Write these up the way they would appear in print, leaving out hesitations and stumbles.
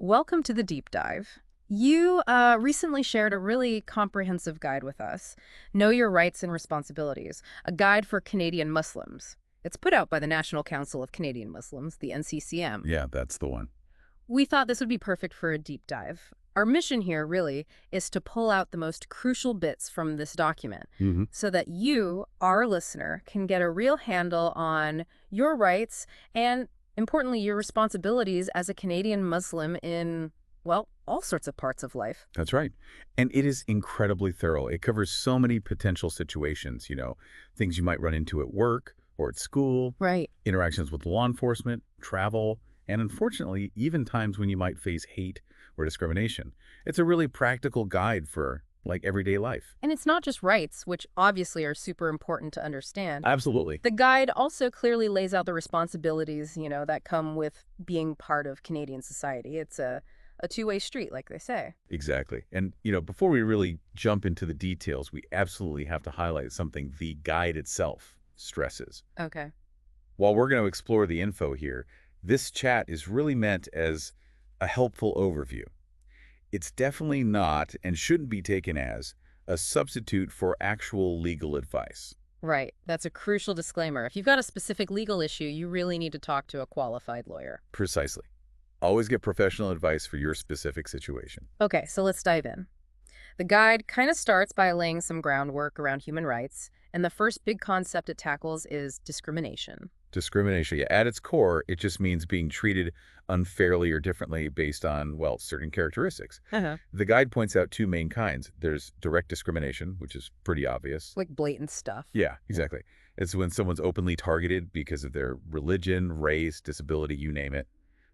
Welcome to the deep dive. You recently shared a really comprehensive guide with us, Know Your Rights and Responsibilities, a guide for Canadian Muslims. It's put out by the National Council of Canadian Muslims, the NCCM. Yeah, that's the one. We thought this would be perfect for a deep dive. Our mission here, really, is to pull out the most crucial bits from this document so that you, our listener, can get a real handle on your rights and, importantly, your responsibilities as a Canadian Muslim in, well, all sorts of parts of life. That's right. And it is incredibly thorough. It covers so many potential situations, things you might run into at work or at school, Right. interactions with law enforcement, travel, and unfortunately, even times when you might face hate or discrimination. It's a really practical guide for, everyday life. And it's not just rights, which obviously are super important to understand. Absolutely. The guide also clearly lays out the responsibilities, that come with being part of Canadian society. It's a two-way street, like they say. Exactly. And, before we really jump into the details, we absolutely have to highlight something the guide itself stresses. Okay. While we're going to explore the info here, this chat is really meant as a helpful overview. It's definitely not and shouldn't be taken as a substitute for actual legal advice. Right. That's a crucial disclaimer. If you've got a specific legal issue, you really need to talk to a qualified lawyer. Precisely. Always get professional advice for your specific situation. Okay, so let's dive in. The guide kind of starts by laying some groundwork around human rights, and the first big concept it tackles is discrimination. Discrimination, yeah, at its core, it just means being treated unfairly or differently based on, certain characteristics. The guide points out two main kinds. There's direct discrimination, which is pretty obvious. Like blatant stuff. Yeah, exactly. It's when someone's openly targeted because of their religion, race, disability, you name it.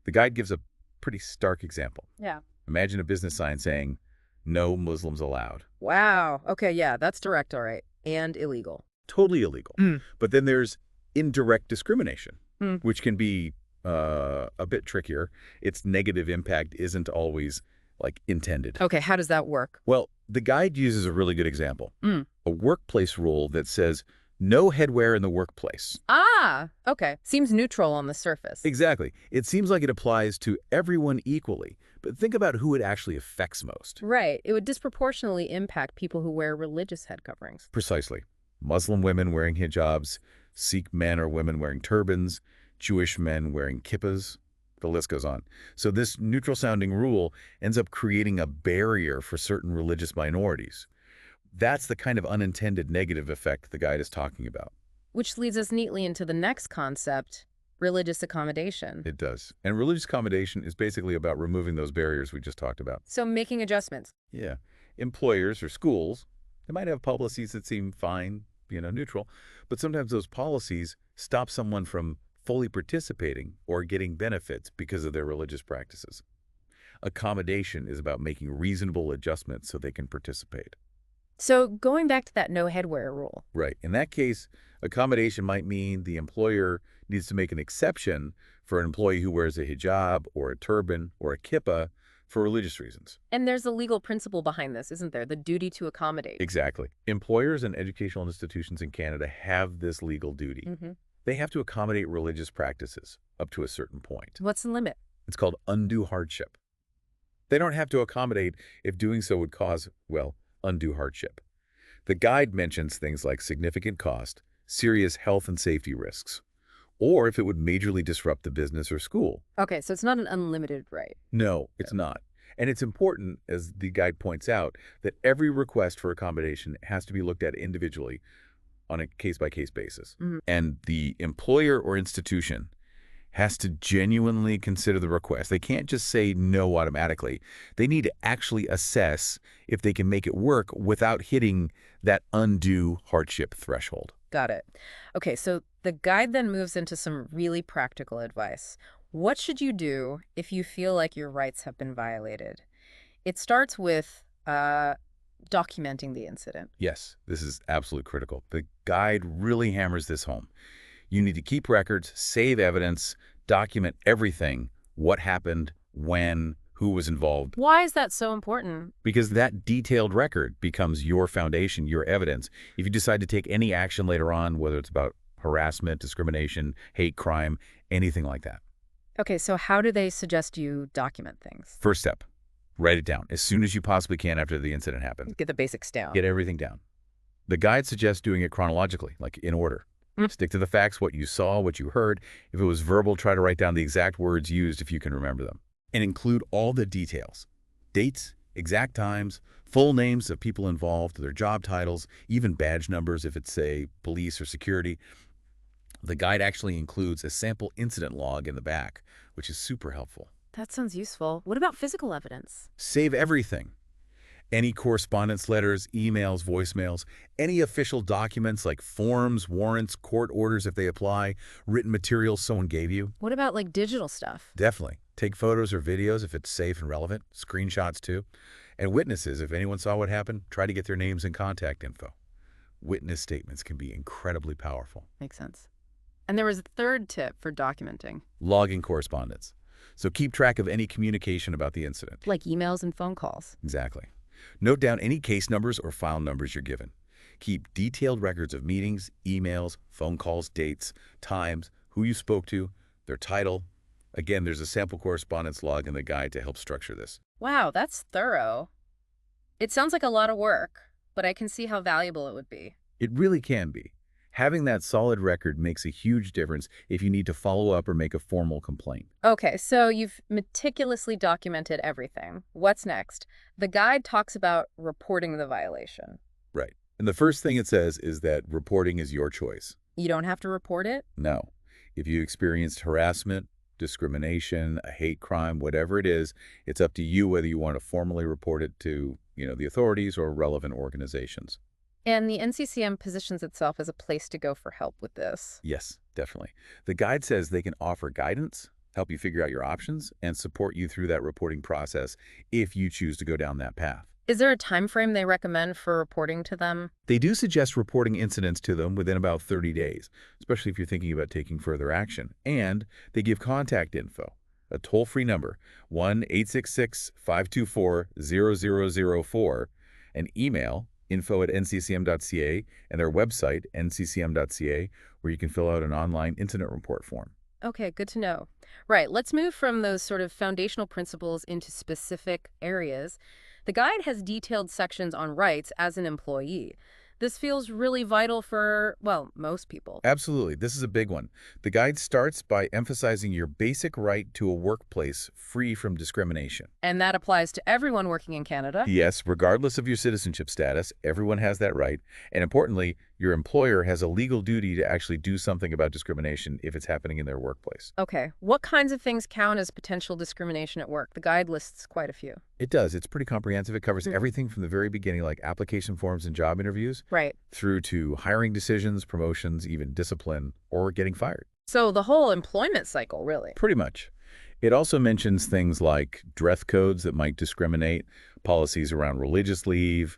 The guide gives a pretty stark example. Yeah. Imagine a business sign saying, "No Muslims allowed." Wow. Okay, yeah, that's direct, all right. And illegal. Totally illegal. Mm. But then there's indirect discrimination, Mm. which can be a bit trickier. Its negative impact isn't always, intended. Okay, how does that work? Well, the guide uses a really good example. Mm. A workplace rule that says, no headwear in the workplace. Ah, okay. Seems neutral on the surface. Exactly. It seems like it applies to everyone equally, but think about who it actually affects most. Right. It would disproportionately impact people who wear religious head coverings. Precisely. Muslim women wearing hijabs, Sikh men or women wearing turbans, Jewish men wearing kippahs. The list goes on. So this neutral-sounding rule ends up creating a barrier for certain religious minorities. That's the kind of unintended negative effect the guide is talking about. Which leads us neatly into the next concept, religious accommodation. It does. And religious accommodation is basically about removing those barriers we just talked about. So making adjustments. Yeah. Employers or schools, they might have policies that seem fine, neutral, but sometimes those policies stop someone from fully participating or getting benefits because of their religious practices. Accommodation is about making reasonable adjustments so they can participate. So going back to that no headwear rule. Right. In that case, accommodation might mean the employer needs to make an exception for an employee who wears a hijab or a turban or a kippah for religious reasons. And there's a legal principle behind this, isn't there? The duty to accommodate. Exactly. Employers and educational institutions in Canada have this legal duty. They have to accommodate religious practices up to a certain point. What's the limit? It's called undue hardship. They don't have to accommodate if doing so would cause, undue hardship. The guide mentions things like significant cost, serious health and safety risks, or if it would majorly disrupt the business or school. Okay, so it's not an unlimited right. No, it's not. And it's important, as the guide points out, that every request for accommodation has to be looked at individually on a case-by-case basis. And the employer or institution has to genuinely consider the request. They can't just say no automatically. They need to actually assess if they can make it work without hitting that undue hardship threshold. Got it. Okay, so the guide then moves into some really practical advice. What should you do if you feel like your rights have been violated? It starts with documenting the incident. Yes, this is absolutely critical. The guide really hammers this home. You need to keep records, save evidence, document everything, what happened, when, who was involved. Why is that so important? Because that detailed record becomes your foundation, your evidence. If you decide to take any action later on, whether it's about harassment, discrimination, hate crime, anything like that. Okay, so how do they suggest you document things? First step, write it down as soon as you possibly can after the incident happened. Get the basics down. Get everything down. The guide suggests doing it chronologically, like in order. Stick to the facts, what you saw, what you heard. If it was verbal, try to write down the exact words used if you can remember them. And include all the details. Dates, exact times, full names of people involved, their job titles, even badge numbers if it's, say, police or security. The guide actually includes a sample incident log in the back, which is super helpful. That sounds useful. What about physical evidence? Save everything. Any correspondence letters, emails, voicemails, any official documents like forms, warrants, court orders if they apply, written materials someone gave you. What about like digital stuff? Definitely. Take photos or videos if it's safe and relevant, screenshots too. And witnesses, if anyone saw what happened, try to get their names and contact info. Witness statements can be incredibly powerful. Makes sense. And there was a third tip for documenting. Logging correspondence. So keep track of any communication about the incident. Like emails and phone calls. Exactly. Note down any case numbers or file numbers you're given. Keep detailed records of meetings, emails, phone calls, dates, times, who you spoke to, their title. Again, there's a sample correspondence log in the guide to help structure this. Wow, that's thorough. It sounds like a lot of work, but I can see how valuable it would be. It really can be. Having that solid record makes a huge difference if you need to follow up or make a formal complaint. Okay, so you've meticulously documented everything. What's next? The guide talks about reporting the violation. Right. And the first thing it says is that reporting is your choice. You don't have to report it? No. If you experienced harassment, discrimination, a hate crime, whatever it is, it's up to you whether you want to formally report it to, the authorities or relevant organizations. And the NCCM positions itself as a place to go for help with this. Yes, definitely. The guide says they can offer guidance, help you figure out your options, and support you through that reporting process if you choose to go down that path. Is there a time frame they recommend for reporting to them? They do suggest reporting incidents to them within about 30 days, especially if you're thinking about taking further action. And they give contact info, a toll-free number, 1-866-524-0004, an email, info@nccm.ca, and their website, nccm.ca, where you can fill out an online incident report form. Okay, good to know. Right, let's move from those sort of foundational principles into specific areas. The guide has detailed sections on rights as an employee. This feels really vital for, well, most people. Absolutely. This is a big one. The guide starts by emphasizing your basic right to a workplace free from discrimination. And that applies to everyone working in Canada? Yes, regardless of your citizenship status, everyone has that right. And importantly, your employer has a legal duty to actually do something about discrimination if it's happening in their workplace. Okay. What kinds of things count as potential discrimination at work? The guide lists quite a few. It does. It's pretty comprehensive. It covers everything from the very beginning, like application forms and job interviews, Right. through to hiring decisions, promotions, even discipline, or getting fired. So the whole employment cycle, really. Pretty much. It also mentions things like dress codes that might discriminate, policies around religious leave,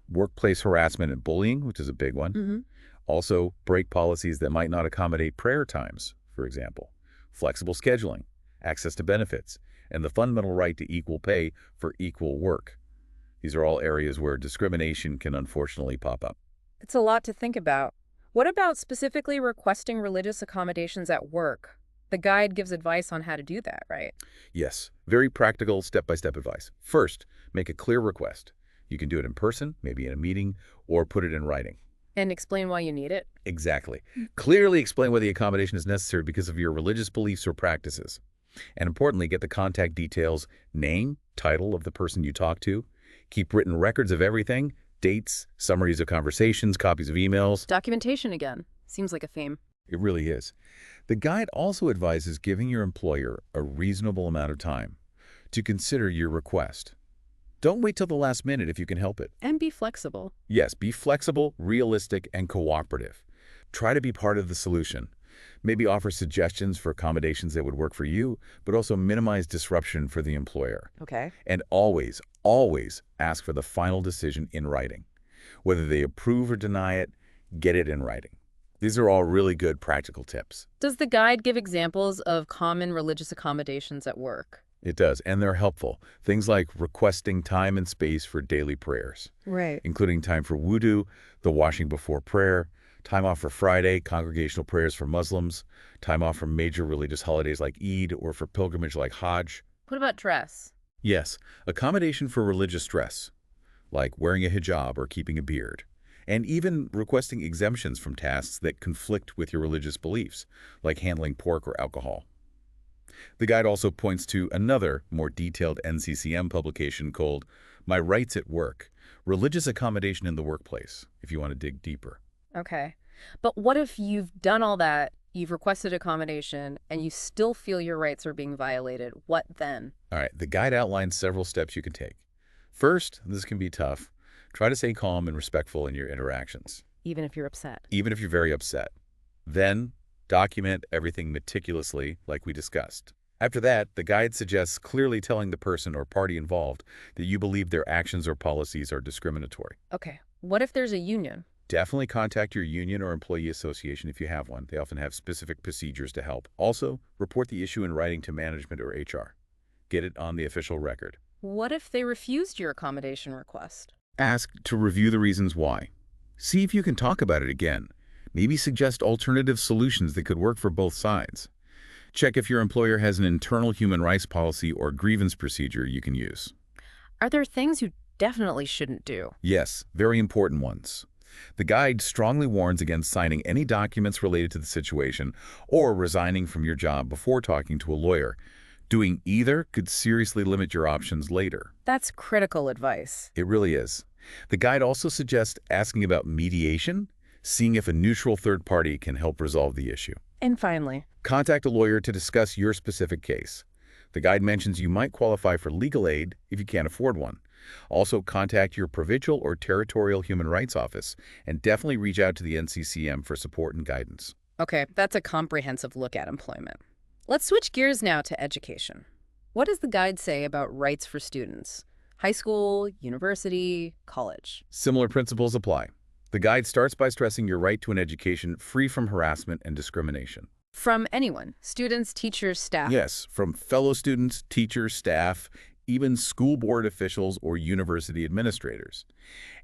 workplace harassment and bullying, which is a big one. Also, break policies that might not accommodate prayer times, for example, flexible scheduling, access to benefits, and the fundamental right to equal pay for equal work. These are all areas where discrimination can unfortunately pop up. It's a lot to think about. What about specifically requesting religious accommodations at work? The guide gives advice on how to do that, right? Yes, very practical step-by-step advice. First, make a clear request. You can do it in person, maybe in a meeting, or put it in writing. And explain why you need it? Exactly. Clearly explain why the accommodation is necessary because of your religious beliefs or practices. And importantly, get the contact details, name, title of the person you talk to. Keep written records of everything, dates, summaries of conversations, copies of emails. Documentation again. Seems like a theme. It really is. The guide also advises giving your employer a reasonable amount of time to consider your request. Don't wait till the last minute if you can help it. And be flexible. Yes, be flexible, realistic, and cooperative. Try to be part of the solution. Maybe offer suggestions for accommodations that would work for you, but also minimize disruption for the employer. Okay. And always, always ask for the final decision in writing. Whether they approve or deny it, get it in writing. These are all really good practical tips. Does the guide give examples of common religious accommodations at work? It does, and they're helpful. Things like requesting time and space for daily prayers, Right. including time for wudu, the washing before prayer, Time off for Friday, congregational prayers for Muslims, time off for major religious holidays like Eid or for pilgrimage like Hajj. What about dress? Yes, accommodation for religious dress, like wearing a hijab or keeping a beard, and even requesting exemptions from tasks that conflict with your religious beliefs, like handling pork or alcohol. The guide also points to another, more detailed NCCM publication called My Rights at Work, Religious Accommodation in the Workplace, if you want to dig deeper. Okay. But what if you've done all that, you've requested accommodation, and you still feel your rights are being violated? What then? All right, the guide outlines several steps you can take. First, this can be tough. Try to stay calm and respectful in your interactions, Even if you're upset. even if you're very upset. Then, document everything meticulously, like we discussed. After that, the guide suggests clearly telling the person or party involved that you believe their actions or policies are discriminatory. Okay. What if there's a union? Definitely contact your union or employee association if you have one. They often have specific procedures to help. Also, report the issue in writing to management or HR. Get it on the official record. What if they refused your accommodation request? Ask to review the reasons why. See if you can talk about it again. Maybe suggest alternative solutions that could work for both sides. Check if your employer has an internal human rights policy or grievance procedure you can use. Are there things you definitely shouldn't do? Yes, very important ones. The guide strongly warns against signing any documents related to the situation or resigning from your job before talking to a lawyer. Doing either could seriously limit your options later. That's critical advice. It really is. The guide also suggests asking about mediation, seeing if a neutral third party can help resolve the issue. And finally, Contact a lawyer to discuss your specific case. The guide mentions you might qualify for legal aid if you can't afford one. Also, contact your provincial or territorial human rights office, and definitely reach out to the NCCM for support and guidance. okay, that's a comprehensive look at employment. Let's switch gears now to education. What does the guide say about rights for students? High school, university, college. Similar principles apply. The guide starts by stressing your right to an education free from harassment and discrimination. From anyone, students, teachers, staff. Yes, from fellow students, teachers, staff, even school board officials or university administrators.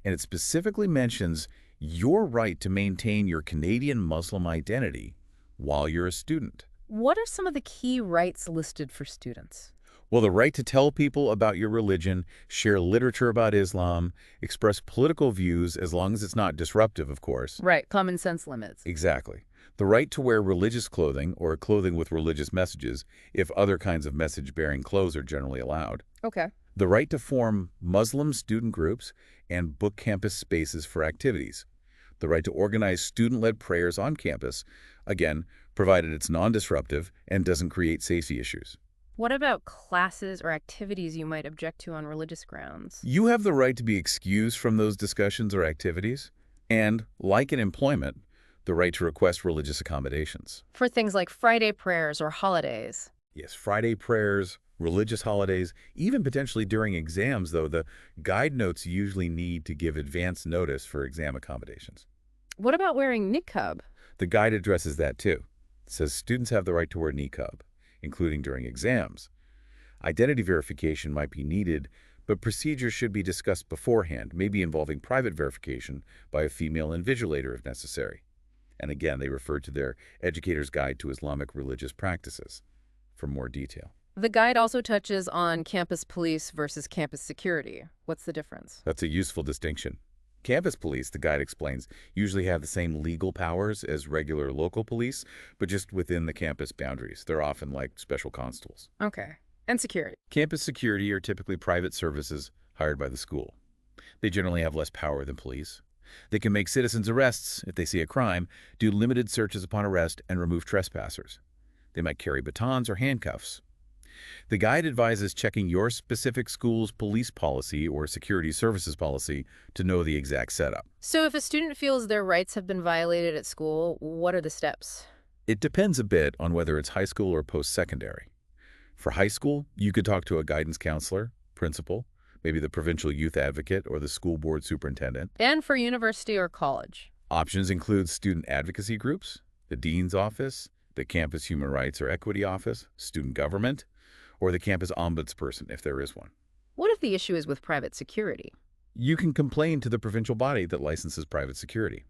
And it specifically mentions your right to maintain your Canadian Muslim identity while you're a student. What are some of the key rights listed for students? Well, the right to tell people about your religion, share literature about Islam, express political views as long as it's not disruptive, of course. Right, common sense limits. Exactly. The right to wear religious clothing or clothing with religious messages if other kinds of message-bearing clothes are generally allowed. Okay. The right to form Muslim student groups and book campus spaces for activities. The right to organize student-led prayers on campus, again, provided it's non-disruptive and doesn't create safety issues. What about classes or activities you might object to on religious grounds? You have the right to be excused from those discussions or activities, and, like in employment, the right to request religious accommodations. For things like Friday prayers or holidays. Yes, Friday prayers, religious holidays, even potentially during exams, though the guide notes usually need to give advance notice for exam accommodations. What about wearing niqab? The guide addresses that too. It says students have the right to wear niqab, including during exams. Identity verification might be needed, but procedures should be discussed beforehand, maybe involving private verification by a female invigilator if necessary. And again, they refer to their Educator's Guide to Islamic Religious Practices for more detail. The guide also touches on campus police versus campus security. What's the difference? That's a useful distinction. Campus police, the guide explains, usually have the same legal powers as regular local police, but just within the campus boundaries. They're often like special constables. Okay. And security. Campus security are typically private services hired by the school. They generally have less power than police. They can make citizens' arrests if they see a crime, do limited searches upon arrest, and remove trespassers. They might carry batons or handcuffs. The guide advises checking your specific school's police policy or security services policy to know the exact setup. So if a student feels their rights have been violated at school, what are the steps? It depends a bit on whether it's high school or post-secondary. For high school, you could talk to a guidance counselor, principal, maybe the provincial youth advocate or the school board superintendent. And for university or college? Options include student advocacy groups, the dean's office, the campus human rights or equity office, student government, or the campus ombudsperson if there is one. What if the issue is with private security? You can complain to the provincial body that licenses private security.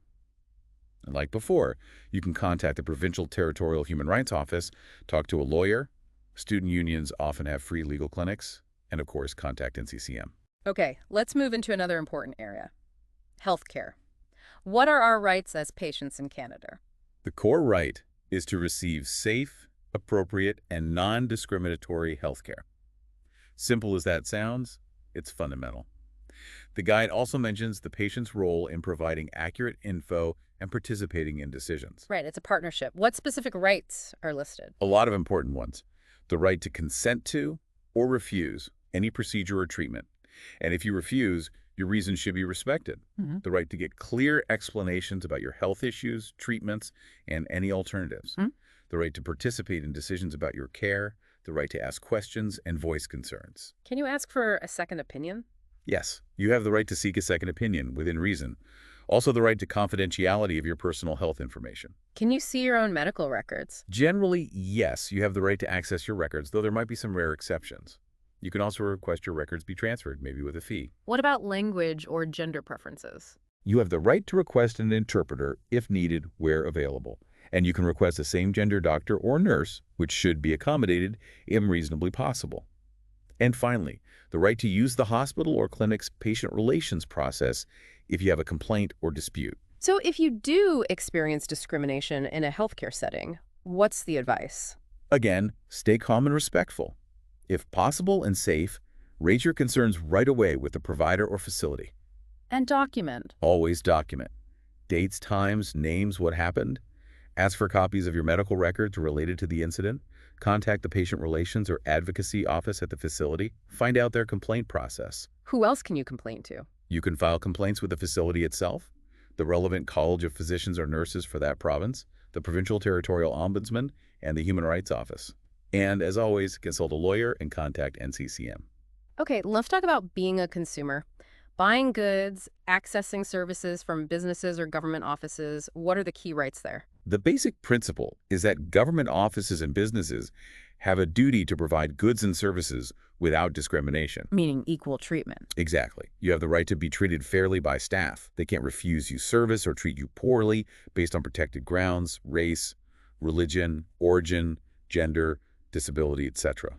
And like before, you can contact the Provincial Territorial Human Rights Office, talk to a lawyer. Student unions often have free legal clinics, and of course, contact NCCM. Okay, let's move into another important area. Healthcare. What are our rights as patients in Canada? The core right is to receive safe, appropriate, and non-discriminatory healthcare. Simple as that sounds, it's fundamental. The guide also mentions the patient's role in providing accurate info and participating in decisions. Right, it's a partnership. What specific rights are listed? A lot of important ones. The right to consent to or refuse any procedure or treatment. And if you refuse, your reasons should be respected. The right to get clear explanations about your health issues, treatments, and any alternatives. The right to participate in decisions about your care. The right to ask questions and voice concerns. Can you ask for a second opinion? Yes, you have the right to seek a second opinion within reason. Also the right to confidentiality of your personal health information. Can you see your own medical records? Generally, yes, you have the right to access your records, though there might be some rare exceptions. You can also request your records be transferred, maybe with a fee. What about language or gender preferences? You have the right to request an interpreter if needed, where available. And you can request a same-gender doctor or nurse, which should be accommodated if reasonably possible. And finally, the right to use the hospital or clinic's patient relations process if you have a complaint or dispute. So if you do experience discrimination in a healthcare setting, what's the advice? Again, stay calm and respectful. If possible and safe, raise your concerns right away with the provider or facility. And document. Always document. Dates, times, names, what happened. Ask for copies of your medical records related to the incident. Contact the patient relations or advocacy office at the facility. Find out their complaint process. Who else can you complain to? You can file complaints with the facility itself, the relevant College of Physicians or Nurses for that province, the Provincial Territorial Ombudsman, and the Human Rights Office. And as always, consult a lawyer and contact NCCM. Okay, let's talk about being a consumer. Buying goods, accessing services from businesses or government offices, what are the key rights there? The basic principle is that government offices and businesses have a duty to provide goods and services without discrimination. Meaning equal treatment. Exactly. You have the right to be treated fairly by staff. They can't refuse you service or treat you poorly based on protected grounds, race, religion, origin, gender, disability, etc.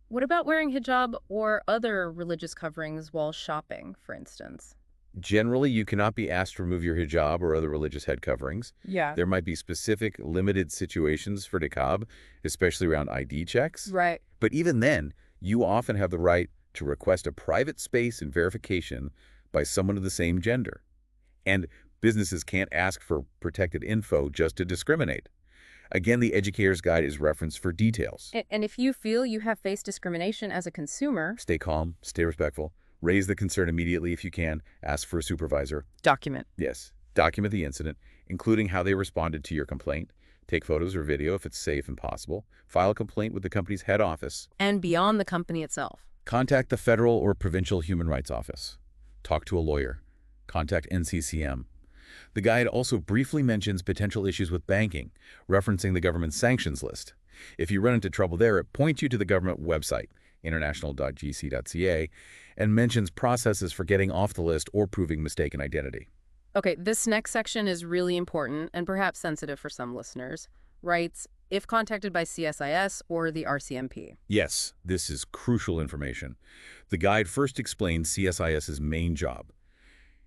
What about wearing hijab or other religious coverings while shopping, for instance? Generally, you cannot be asked to remove your hijab or other religious head coverings. Yeah. There might be specific, limited situations for niqab, especially around ID checks. Right. But even then, you often have the right to request a private space and verification by someone of the same gender. And businesses can't ask for protected info just to discriminate. Again, the Educator's Guide is referenced for details. And if you feel you have faced discrimination as a consumer, Stay calm, stay respectful, raise the concern immediately if you can, ask for a supervisor. document. Yes, document the incident, including how they responded to your complaint. Take photos or video if it's safe and possible. File a complaint with the company's head office. And beyond the company itself. Contact the federal or provincial human rights office. Talk to a lawyer. Contact NCCM. The guide also briefly mentions potential issues with banking, referencing the government's sanctions list. If you run into trouble there, it points you to the government website, international.gc.ca, and mentions processes for getting off the list or proving mistaken identity. Okay, this next section is really important and perhaps sensitive for some listeners. Rights, if contacted by CSIS or the RCMP. Yes, this is crucial information. The guide first explains CSIS's main job,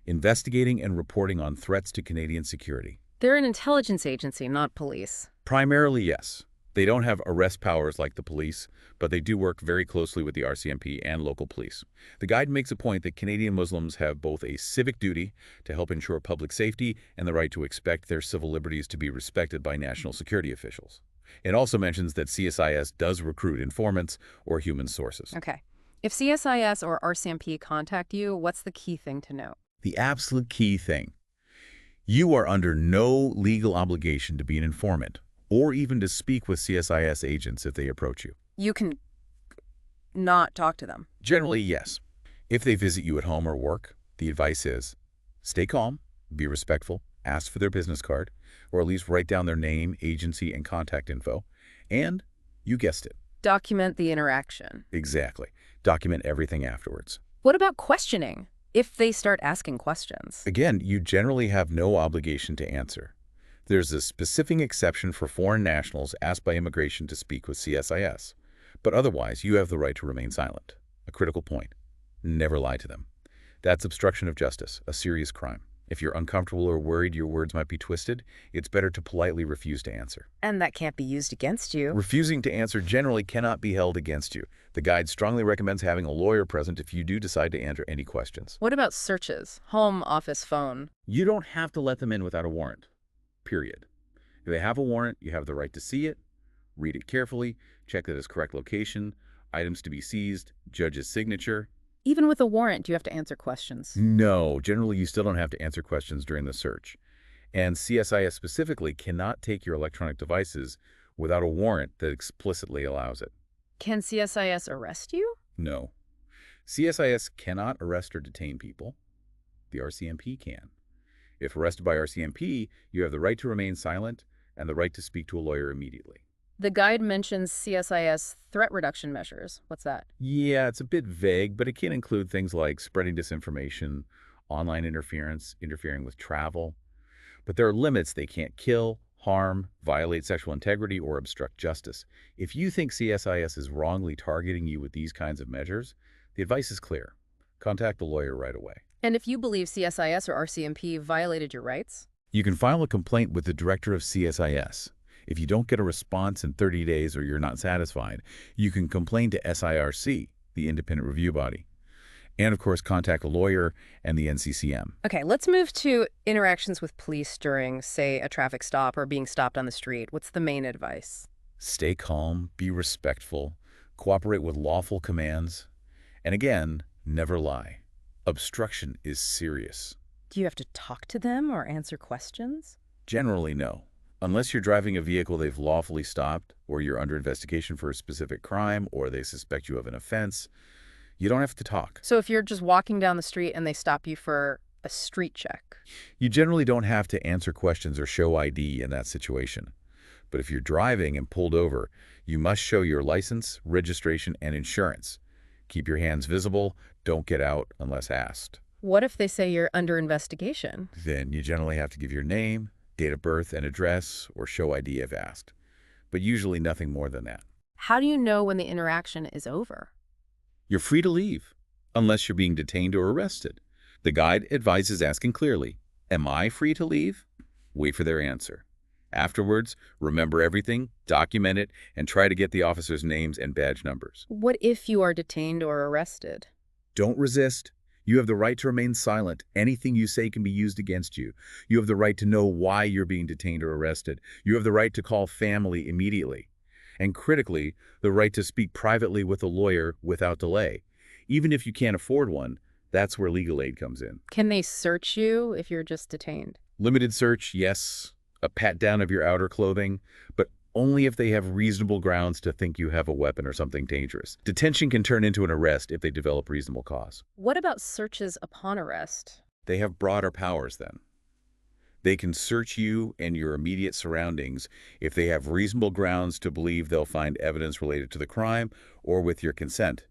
investigating and reporting on threats to Canadian security. They're an intelligence agency, not police. Primarily, yes. They don't have arrest powers like the police, but they do work very closely with the RCMP and local police. The guide makes a point that Canadian Muslims have both a civic duty to help ensure public safety and the right to expect their civil liberties to be respected by national security officials. It also mentions that CSIS does recruit informants or human sources. Okay. If CSIS or RCMP contact you, what's the key thing to know? The absolute key thing. You are under no legal obligation to be an informant or even to speak with CSIS agents if they approach you. You can not talk to them. Generally, yes. If they visit you at home or work, the advice is stay calm, be respectful, ask for their business card, or at least write down their name, agency, and contact info, and you guessed it. Document the interaction. Exactly. Document everything afterwards. What about questioning? If they start asking questions. Again, you generally have no obligation to answer. There's a specific exception for foreign nationals asked by immigration to speak with CSIS. But otherwise, you have the right to remain silent. A critical point. Never lie to them. That's obstruction of justice, a serious crime. If you're uncomfortable or worried your words might be twisted, it's better to politely refuse to answer. And that can't be used against you. Refusing to answer generally cannot be held against you. The guide strongly recommends having a lawyer present if you do decide to answer any questions. What about searches? Home, office, phone. You don't have to let them in without a warrant. Period. If they have a warrant, you have the right to see it, read it carefully, check that it's correct location, items to be seized, judge's signature. Even with a warrant, do you have to answer questions? No, generally you still don't have to answer questions during the search. And CSIS specifically cannot take your electronic devices without a warrant that explicitly allows it. Can CSIS arrest you? No. CSIS cannot arrest or detain people. The RCMP can. If arrested by RCMP, you have the right to remain silent and the right to speak to a lawyer immediately. The guide mentions CSIS threat reduction measures. What's that? Yeah, it's a bit vague, but it can include things like spreading disinformation, online interference, interfering with travel. But there are limits. They can't kill, harm, violate sexual integrity, or obstruct justice. If you think CSIS is wrongly targeting you with these kinds of measures, the advice is clear. Contact the lawyer right away. And if you believe CSIS or RCMP violated your rights? You can file a complaint with the director of CSIS. If you don't get a response in 30 days or you're not satisfied, you can complain to SIRC, the independent review body. And, of course, contact a lawyer and the NCCM. Okay, let's move to interactions with police during, say, a traffic stop or being stopped on the street. What's the main advice? Stay calm, be respectful, cooperate with lawful commands, and again, never lie. Obstruction is serious. Do you have to talk to them or answer questions? Generally, no. Unless you're driving a vehicle they've lawfully stopped, or you're under investigation for a specific crime, or they suspect you of an offense, you don't have to talk. So if you're just walking down the street and they stop you for a street check? You generally don't have to answer questions or show ID in that situation. But if you're driving and pulled over, you must show your license, registration, and insurance. Keep your hands visible. Don't get out unless asked. What if they say you're under investigation? Then you generally have to give your name, date of birth, and address, or show ID if asked. But usually nothing more than that. How do you know when the interaction is over? You're free to leave, unless you're being detained or arrested. The guide advises asking clearly, "Am I free to leave?" Wait for their answer. Afterwards, remember everything, document it, and try to get the officers' names and badge numbers. What if you are detained or arrested? Don't resist. You have the right to remain silent. Anything you say can be used against you. You have the right to know why you're being detained or arrested. You have the right to call family immediately. And critically, the right to speak privately with a lawyer without delay. Even if you can't afford one, that's where legal aid comes in. Can they search you if you're just detained? Limited search, yes. A pat down of your outer clothing, but only if they have reasonable grounds to think you have a weapon or something dangerous. Detention can turn into an arrest if they develop reasonable cause. What about searches upon arrest? They have broader powers then. They can search you and your immediate surroundings if they have reasonable grounds to believe they'll find evidence related to the crime or with your consent.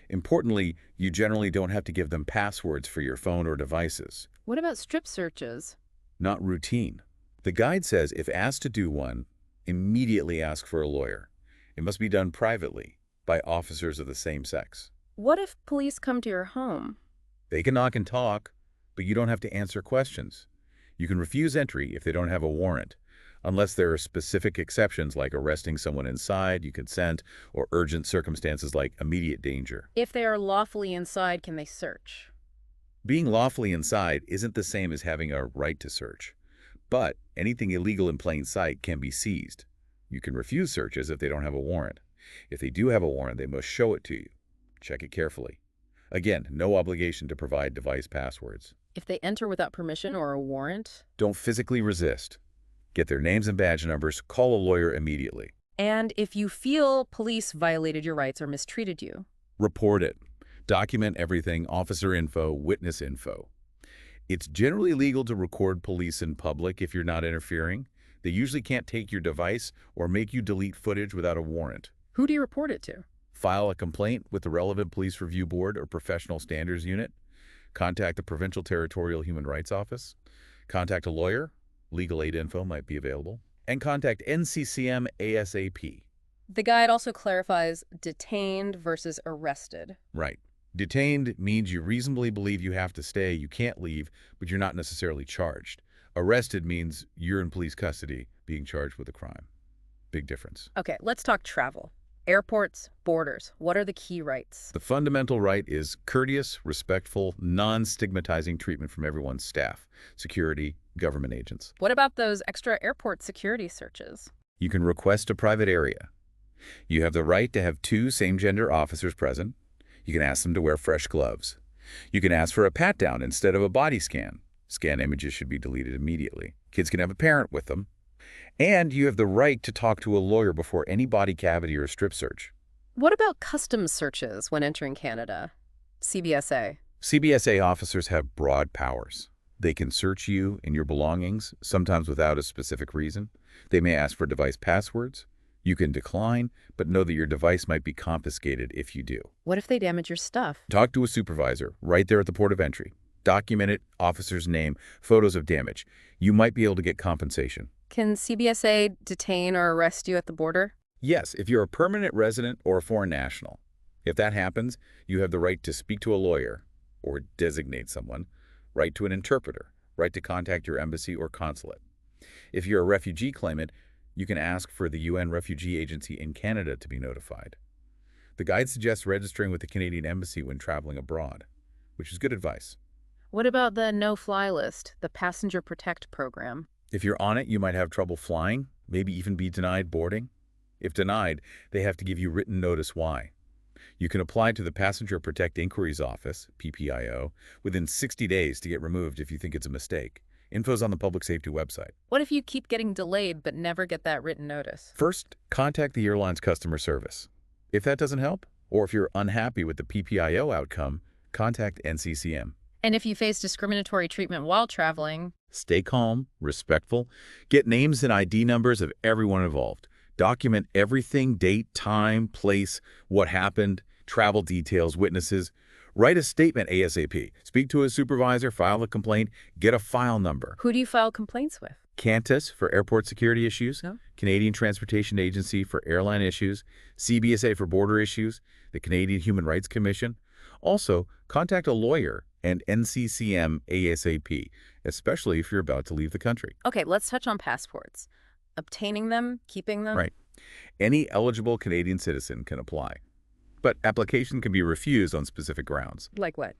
Importantly, you generally don't have to give them passwords for your phone or devices. What about strip searches? Not routine. The guide says if asked to do one, immediately ask for a lawyer. It must be done privately by officers of the same sex. What if police come to your home? They can knock and talk, but you don't have to answer questions. You can refuse entry if they don't have a warrant, unless there are specific exceptions like arresting someone inside, you consent, or urgent circumstances like immediate danger. If they are lawfully inside, can they search? Being lawfully inside isn't the same as having a right to search. But anything illegal in plain sight can be seized. You can refuse searches if they don't have a warrant. If they do have a warrant, they must show it to you. Check it carefully. Again, no obligation to provide device passwords. If they enter without permission or a warrant? Don't physically resist. Get their names and badge numbers. Call a lawyer immediately. And if you feel police violated your rights or mistreated you? Report it. Document everything, officer info, witness info. It's generally legal to record police in public if you're not interfering. They usually can't take your device or make you delete footage without a warrant. Who do you report it to? File a complaint with the relevant police review board or professional standards unit. Contact the Provincial Territorial Human Rights Office. Contact a lawyer Legal aid info might be available. And contact NCCM ASAP. The guide also clarifies detained versus arrested. Right. Detained means you reasonably believe you have to stay, you can't leave, but you're not necessarily charged. Arrested means you're in police custody, being charged with a crime. Big difference. Okay, let's talk travel. Airports, borders. What are the key rights? The fundamental right is courteous, respectful, non-stigmatizing treatment from everyone's staff, security, government agents. What about those extra airport security searches? You can request a private area. You have the right to have 2 same-gender officers present. You can ask them to wear fresh gloves. You can ask for a pat-down instead of a body scan. Scan images should be deleted immediately. Kids can have a parent with them. And you have the right to talk to a lawyer before any body cavity or strip search. What about customs searches when entering Canada? CBSA. CBSA officers have broad powers. They can search you and your belongings, sometimes without a specific reason. They may ask for device passwords. You can decline, but know that your device might be confiscated if you do. What if they damage your stuff? Talk to a supervisor right there at the port of entry. Document it, officer's name, photos of damage. You might be able to get compensation. Can CBSA detain or arrest you at the border? Yes, if you're a permanent resident or a foreign national. If that happens, you have the right to speak to a lawyer or designate someone, right to an interpreter, right to contact your embassy or consulate. If you're a refugee claimant, you can ask for the UN Refugee Agency in Canada to be notified. The guide suggests registering with the Canadian Embassy when traveling abroad, which is good advice. What about the no-fly list, the Passenger Protect program? If you're on it, you might have trouble flying, maybe even be denied boarding. If denied, they have to give you written notice why. You can apply to the Passenger Protect Inquiries Office, PPIO, within 60 days to get removed if you think it's a mistake. Info's on the public safety website. What if you keep getting delayed but never get that written notice? First, contact the airline's customer service. If that doesn't help, or if you're unhappy with the PPIO outcome, contact NCCM. And if you face discriminatory treatment while traveling? Stay calm, respectful. Get names and ID numbers of everyone involved. Document everything, date, time, place, what happened, travel details, witnesses. Write a statement ASAP. Speak to a supervisor, file a complaint, get a file number. Who do you file complaints with? CANTUS for airport security issues, No? Canadian Transportation Agency for airline issues, CBSA for border issues, the Canadian Human Rights Commission. Also, contact a lawyer and NCCM ASAP, especially if you're about to leave the country. Okay, let's touch on passports. Obtaining them, keeping them? Right. Any eligible Canadian citizen can apply, but application can be refused on specific grounds. Like what?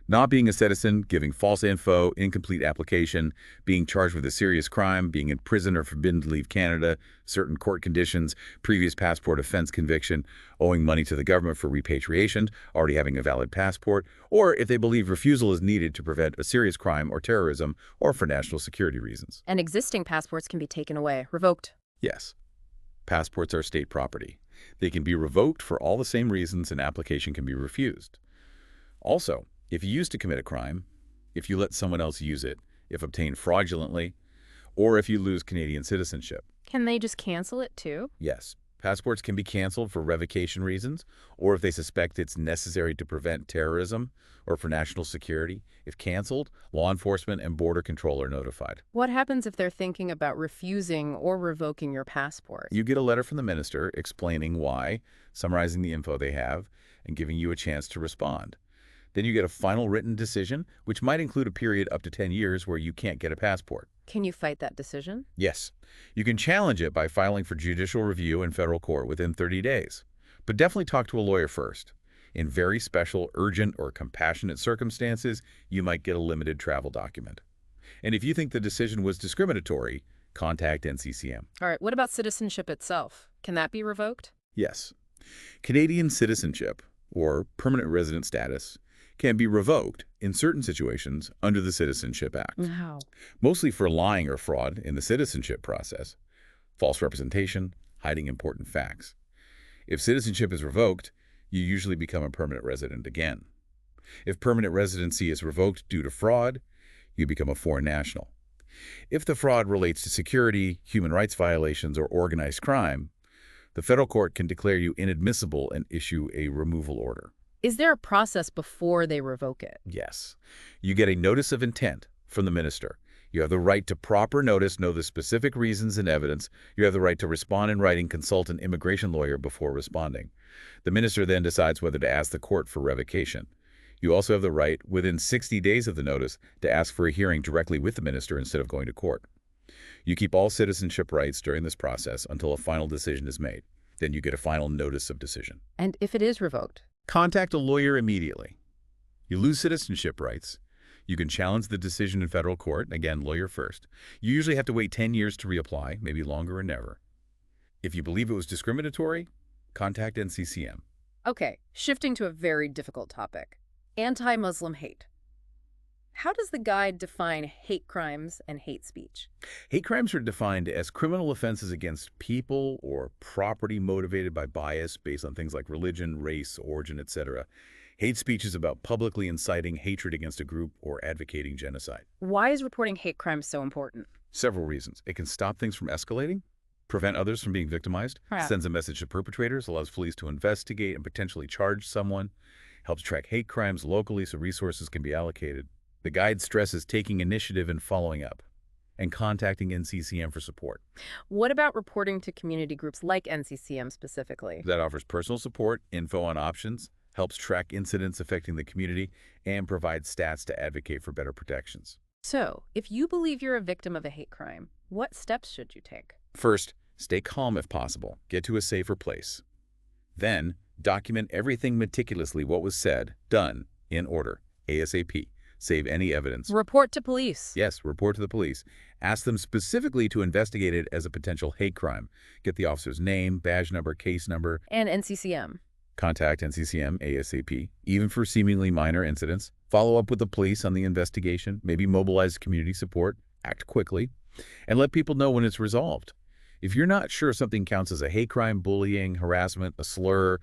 Not being a citizen, giving false info, incomplete application, being charged with a serious crime, being in prison or forbidden to leave Canada, certain court conditions, previous passport offense conviction, owing money to the government for repatriation, already having a valid passport, or if they believe refusal is needed to prevent a serious crime or terrorism or for national security reasons. And existing passports can be taken away, revoked. Yes. Passports are state property. They can be revoked for all the same reasons an application can be refused. Also, if you used to commit a crime, if you let someone else use it, if obtained fraudulently, or if you lose Canadian citizenship. Can they just cancel it too? Yes, passports can be canceled for revocation reasons, or if they suspect it's necessary to prevent terrorism or for national security. If canceled, law enforcement and border control are notified. What happens if they're thinking about refusing or revoking your passport? You get a letter from the minister explaining why, summarizing the info they have, and giving you a chance to respond. Then you get a final written decision, which might include a period up to 10 years where you can't get a passport. Can you fight that decision? Yes. You can challenge it by filing for judicial review in federal court within 30 days. But definitely talk to a lawyer first. In very special, urgent, or compassionate circumstances, you might get a limited travel document. And if you think the decision was discriminatory, contact NCCM. All right, what about citizenship itself? Can that be revoked? Yes. Canadian citizenship, or permanent resident status, can be revoked in certain situations under the Citizenship Act. How? Mostly for lying or fraud in the citizenship process, false representation, hiding important facts. If citizenship is revoked, you usually become a permanent resident again. If permanent residency is revoked due to fraud, you become a foreign national. If the fraud relates to security, human rights violations, or organized crime, the federal court can declare you inadmissible and issue a removal order. Is there a process before they revoke it? Yes. You get a notice of intent from the minister. You have the right to proper notice, know the specific reasons and evidence. You have the right to respond in writing, consult an immigration lawyer before responding. The minister then decides whether to ask the court for revocation. You also have the right, within 60 days of the notice, to ask for a hearing directly with the minister instead of going to court. You keep all citizenship rights during this process until a final decision is made. Then you get a final notice of decision. And if it is revoked? Contact a lawyer immediately. You lose citizenship rights. You can challenge the decision in federal court. Again, lawyer first. You usually have to wait 10 years to reapply, maybe longer or never. If you believe it was discriminatory, contact NCCM. Okay, shifting to a very difficult topic. Anti-Muslim hate. How does the guide define hate crimes and hate speech? Hate crimes are defined as criminal offenses against people or property motivated by bias based on things like religion, race, origin, etc. Hate speech is about publicly inciting hatred against a group or advocating genocide. Why is reporting hate crimes so important? Several reasons. It can stop things from escalating, prevent others from being victimized, sends a message to perpetrators, allows police to investigate and potentially charge someone, helps track hate crimes locally so resources can be allocated. The guide stresses taking initiative and following up, and contacting NCCM for support. What about reporting to community groups like NCCM specifically? That offers personal support, info on options, helps track incidents affecting the community, and provides stats to advocate for better protections. So, if you believe you're a victim of a hate crime, what steps should you take? First, stay calm if possible. Get to a safer place. Then, document everything meticulously, what was said, done, in order, ASAP. Save any evidence. Report to police. Yes, report to the police. Ask them specifically to investigate it as a potential hate crime. Get the officer's name, badge number, case number. And NCCM. Contact NCCM ASAP, even for seemingly minor incidents. Follow up with the police on the investigation, maybe mobilize community support, act quickly, and let people know when it's resolved. If you're not sure something counts as a hate crime, bullying, harassment, a slur,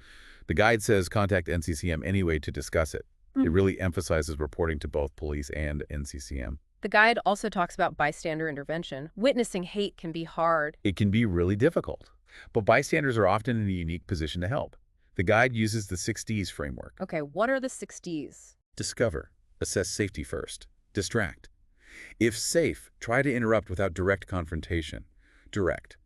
the guide says contact NCCM anyway to discuss it. It really emphasizes reporting to both police and NCCM. The guide also talks about bystander intervention. Witnessing hate can be hard. It can be really difficult, but bystanders are often in a unique position to help. The guide uses the 6Ds framework. Okay, what are the 6Ds? Discover. Assess safety first. Distract. If safe, try to interrupt without direct confrontation. Direct.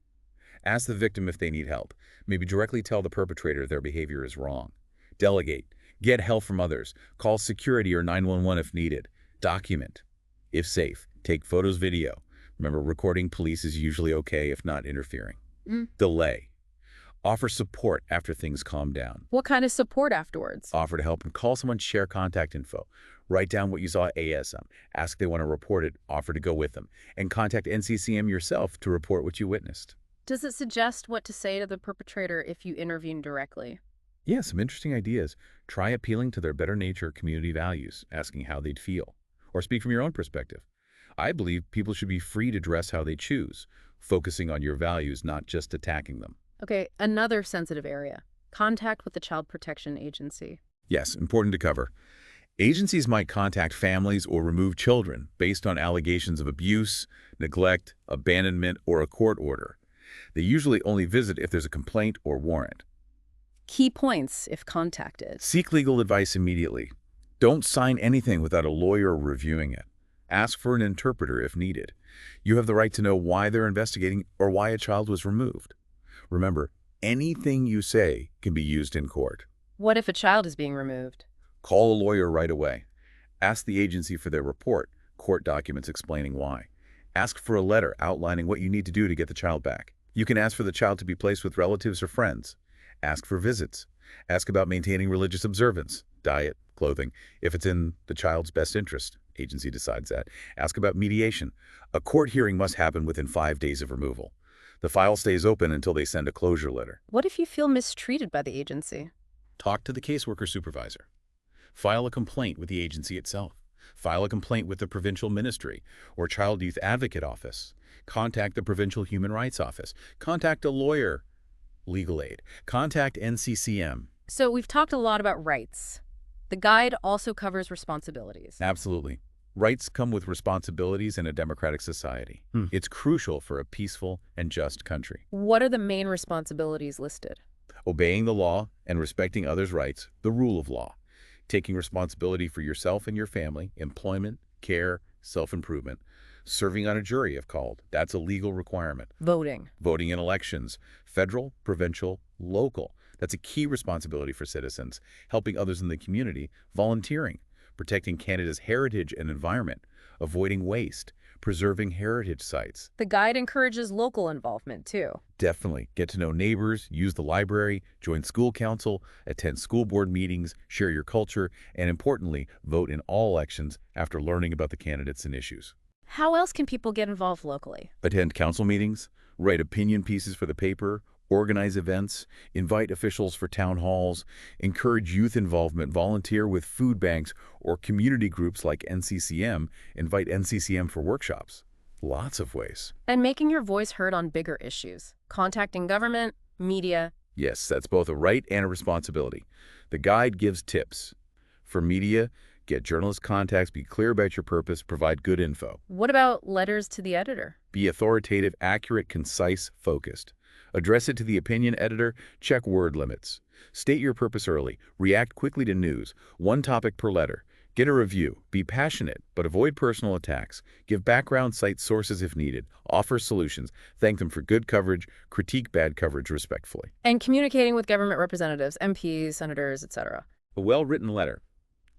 Ask the victim if they need help. Maybe directly tell the perpetrator their behavior is wrong. Delegate. Get help from others. Call security or 911 if needed. Document. If safe, take photos, video. Remember, recording police is usually okay if not interfering. Delay. Offer support after things calm down. What kind of support afterwards? Offer to help and call someone, share contact info. Write down what you saw at ASM. Ask if they want to report it. Offer to go with them. And contact NCCM yourself to report what you witnessed. Does it suggest what to say to the perpetrator if you intervene directly? Yeah, some interesting ideas. Try appealing to their better nature, community values, asking how they'd feel. Or speak from your own perspective. I believe people should be free to dress how they choose, focusing on your values, not just attacking them. Okay, another sensitive area. Contact with the Child Protection Agency. Yes, important to cover. Agencies might contact families or remove children based on allegations of abuse, neglect, abandonment, or a court order. They usually only visit if there's a complaint or warrant. Key points if contacted. Seek legal advice immediately. Don't sign anything without a lawyer reviewing it. Ask for an interpreter if needed. You have the right to know why they're investigating or why a child was removed. Remember, anything you say can be used in court. What if a child is being removed? Call a lawyer right away. Ask the agency for their report, court documents explaining why. Ask for a letter outlining what you need to do to get the child back. You can ask for the child to be placed with relatives or friends. Ask for visits. Ask about maintaining religious observance, diet, clothing, if it's in the child's best interest. Agency decides that. Ask about mediation. A court hearing must happen within 5 days of removal. The file stays open until they send a closure letter. What if you feel mistreated by the agency? Talk to the caseworker supervisor. File a complaint with the agency itself. File a complaint with the provincial ministry or child youth advocate office. Contact the provincial human rights office. Contact a lawyer. Legal aid. Contact NCCM. So we've talked a lot about rights. The guide also covers responsibilities. Absolutely. Rights come with responsibilities in a democratic society. It's crucial for a peaceful and just country. What are the main responsibilities listed? Obeying the law and respecting others' rights, the rule of law. Taking responsibility for yourself and your family, employment, care, self-improvement. Serving on a jury, if called. That's a legal requirement. Voting. Voting in elections. Federal, provincial, local. That's a key responsibility for citizens. Helping others in the community. Volunteering. Protecting Canada's heritage and environment. Avoiding waste. Preserving heritage sites. The guide encourages local involvement, too. Definitely. Get to know neighbors, use the library, join school council, attend school board meetings, share your culture, and importantly, vote in all elections after learning about the candidates and issues. How else can people get involved locally? Attend council meetings, write opinion pieces for the paper, organize events, invite officials for town halls, encourage youth involvement, volunteer with food banks or community groups like NCCM, invite NCCM for workshops. Lots of ways. And making your voice heard on bigger issues. Contacting government, media. Yes, that's both a right and a responsibility. The guide gives tips. For media, get journalist contacts, be clear about your purpose, provide good info. What about letters to the editor? Be authoritative, accurate, concise, focused. Address it to the opinion editor, check word limits. State your purpose early, react quickly to news, one topic per letter. Get a review, be passionate, but avoid personal attacks. Give background, cite sources if needed, offer solutions, thank them for good coverage, critique bad coverage respectfully. And communicating with government representatives, MPs, senators, etc. A well-written letter,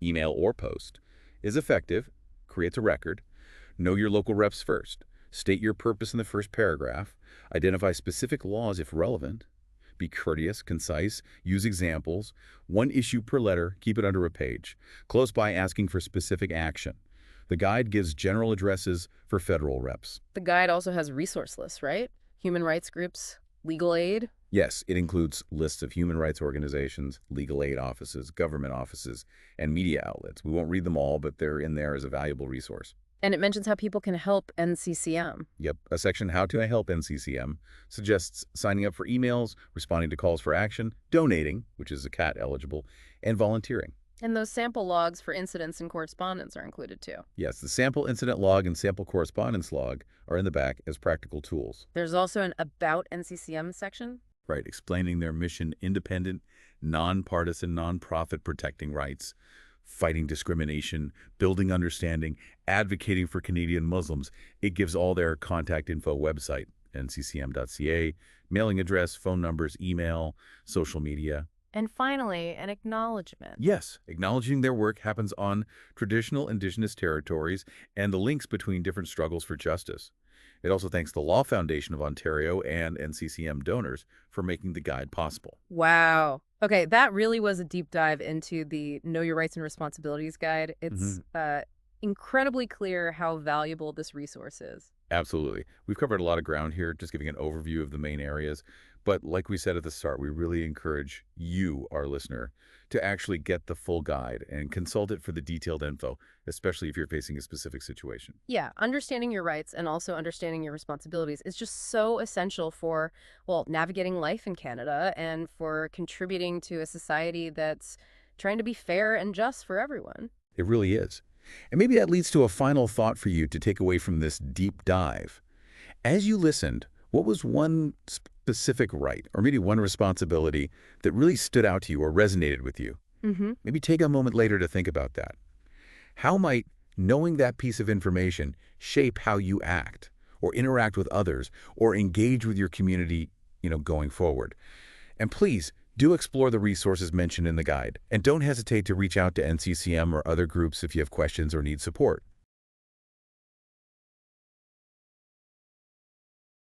email or post, is effective, creates a record. Know your local reps first. State your purpose in the first paragraph. Identify specific laws if relevant. Be courteous, concise, use examples. One issue per letter, keep it under a page. Close by asking for specific action. The guide gives general addresses for federal reps. The guide also has resource lists, right? Human rights groups, legal aid. Yes, it includes lists of human rights organizations, legal aid offices, government offices, and media outlets. We won't read them all, but they're in there as a valuable resource. And it mentions how people can help NCCM. Yep, a section, How to Help NCCM, suggests signing up for emails, responding to calls for action, donating, which is ACAT eligible, and volunteering. And those sample logs for incidents and correspondence are included too. Yes, the sample incident log and sample correspondence log are in the back as practical tools. There's also an About NCCM section. Right, explaining their mission, independent, nonpartisan, nonprofit protecting rights, fighting discrimination, building understanding, advocating for Canadian Muslims. It gives all their contact info website, nccm.ca, mailing address, phone numbers, email, social media. And finally, an acknowledgement. Yes, acknowledging their work happens on traditional Indigenous territories and the links between different struggles for justice. It also thanks the Law Foundation of Ontario and NCCM donors for making the guide possible. Wow. Okay, that really was a deep dive into the Know Your Rights and Responsibilities guide. It's incredibly clear how valuable this resource is. Absolutely. We've covered a lot of ground here, just giving an overview of the main areas. But like we said at the start, we really encourage you, our listener, to actually get the full guide and consult it for the detailed info, especially if you're facing a specific situation. Yeah, understanding your rights and also understanding your responsibilities is just so essential for, well, navigating life in Canada and for contributing to a society that's trying to be fair and just for everyone. It really is. And maybe that leads to a final thought for you to take away from this deep dive. As you listened, what was one specific right or maybe one responsibility that really stood out to you or resonated with you? Maybe take a moment later to think about that. How might knowing that piece of information shape how you act or interact with others or engage with your community, going forward? And please, do explore the resources mentioned in the guide, and don't hesitate to reach out to NCCM or other groups if you have questions or need support.